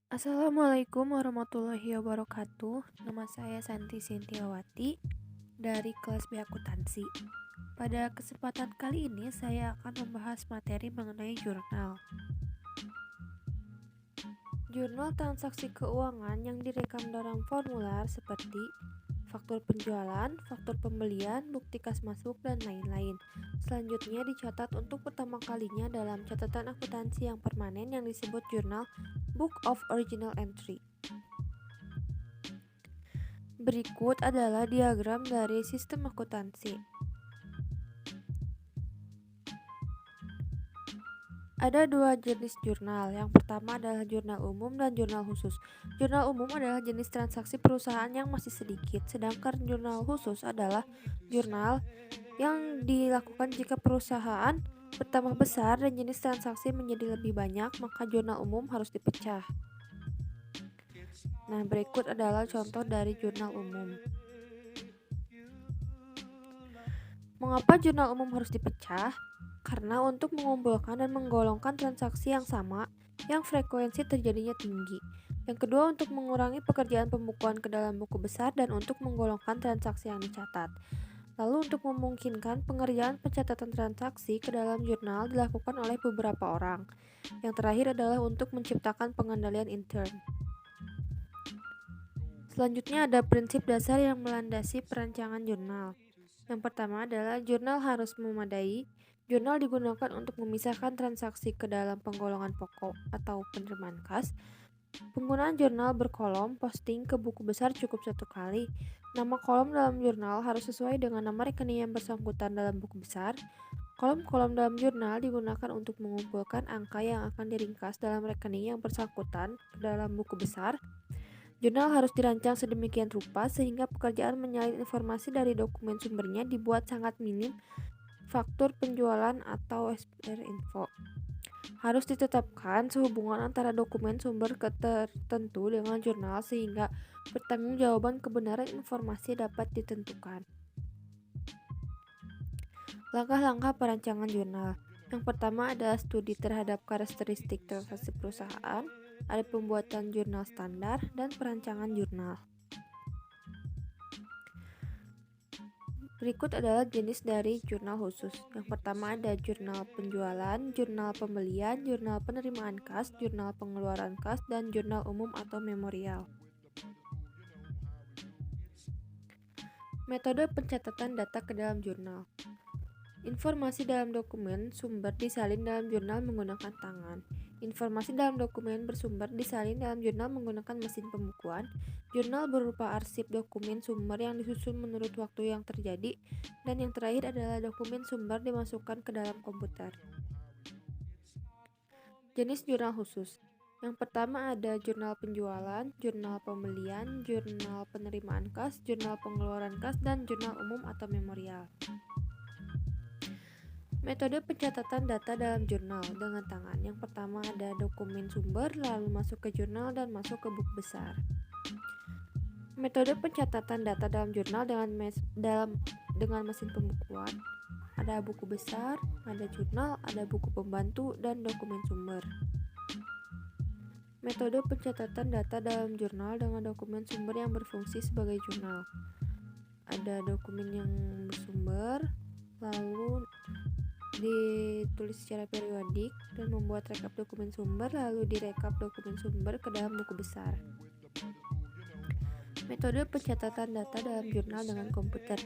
Assalamualaikum warahmatullahi wabarakatuh. Nama saya Santi Sintiawati dari kelas B Akuntansi. Pada kesempatan kali ini saya akan membahas materi mengenai jurnal. Jurnal transaksi keuangan yang direkam dalam formular seperti faktur penjualan, faktur pembelian, bukti kas masuk, dan lain-lain. Selanjutnya dicatat untuk pertama kalinya dalam catatan akuntansi yang permanen yang disebut jurnal Book of Original Entry. Berikut adalah diagram dari sistem akuntansi. Ada dua jenis jurnal. Yang pertama adalah jurnal umum dan jurnal khusus. Jurnal umum adalah jenis transaksi perusahaan yang masih sedikit, sedangkan jurnal khusus adalah jurnal yang dilakukan jika perusahaan bertambah besar dan jenis transaksi menjadi lebih banyak, maka jurnal umum harus dipecah. Nah, berikut adalah contoh dari jurnal umum. Mengapa jurnal umum harus dipecah? Karena untuk mengumpulkan dan menggolongkan transaksi yang sama, yang frekuensi terjadinya tinggi. Yang kedua, untuk mengurangi pekerjaan pembukuan ke dalam buku besar dan untuk menggolongkan transaksi yang dicatat. Lalu untuk memungkinkan pengerjaan pencatatan transaksi ke dalam jurnal dilakukan oleh beberapa orang. Yang terakhir adalah untuk menciptakan pengendalian intern. Selanjutnya ada prinsip dasar yang melandasi perancangan jurnal. Yang pertama adalah jurnal harus memadai. Jurnal digunakan untuk memisahkan transaksi ke dalam penggolongan pokok atau penerimaan kas. Penggunaan jurnal berkolom posting ke buku besar cukup satu kali. Nama kolom dalam jurnal harus sesuai dengan nama rekening yang bersangkutan dalam buku besar. Kolom-kolom dalam jurnal digunakan untuk mengumpulkan angka yang akan diringkas dalam rekening yang bersangkutan ke dalam buku besar. Jurnal harus dirancang sedemikian rupa sehingga pekerjaan menyalin informasi dari dokumen sumbernya dibuat sangat minim. Faktur penjualan atau SPR info. Harus ditetapkan sehubungan antara dokumen sumber tertentu dengan jurnal sehingga pertanggungjawaban kebenaran informasi dapat ditentukan. Langkah-langkah perancangan jurnal. Yang pertama adalah studi terhadap karakteristik transaksi perusahaan, ada pembuatan jurnal standar, dan perancangan jurnal. Berikut adalah jenis dari jurnal khusus. Yang pertama ada jurnal penjualan, jurnal pembelian, jurnal penerimaan kas, jurnal pengeluaran kas, dan jurnal umum atau memorial. Metode pencatatan data ke dalam jurnal. Informasi dalam dokumen sumber disalin dalam jurnal menggunakan tangan. Informasi dalam dokumen bersumber disalin dalam jurnal menggunakan mesin pembukuan. Jurnal berupa arsip dokumen sumber yang disusun menurut waktu yang terjadi. Dan yang terakhir adalah dokumen sumber dimasukkan ke dalam komputer. Jenis jurnal khusus. Yang pertama ada jurnal penjualan, jurnal pembelian, jurnal penerimaan kas, jurnal pengeluaran kas, dan jurnal umum atau memorial. Metode pencatatan data dalam jurnal dengan tangan. Yang pertama ada dokumen sumber, lalu masuk ke jurnal dan masuk ke buku besar. Metode pencatatan data dalam jurnal dengan mesin pembukuan. Ada buku besar, ada jurnal, ada buku pembantu, dan dokumen sumber. Metode pencatatan data dalam jurnal dengan dokumen sumber yang berfungsi sebagai jurnal. Ada dokumen yang bersumber, lalu ditulis secara periodik dan membuat rekap dokumen sumber, lalu direkap dokumen sumber ke dalam buku besar. Metode pencatatan data dalam jurnal dengan komputer.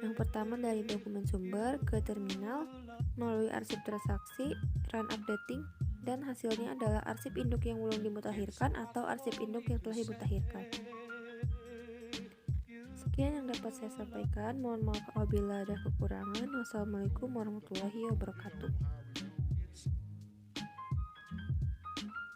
Yang pertama dari dokumen sumber ke terminal melalui arsip transaksi, run updating, dan hasilnya adalah arsip induk yang belum dimutakhirkan atau arsip induk yang telah dimutakhirkan. Sekian yang dapat saya sampaikan. Mohon maaf apabila ada kekurangan. Wassalamualaikum warahmatullahi wabarakatuh.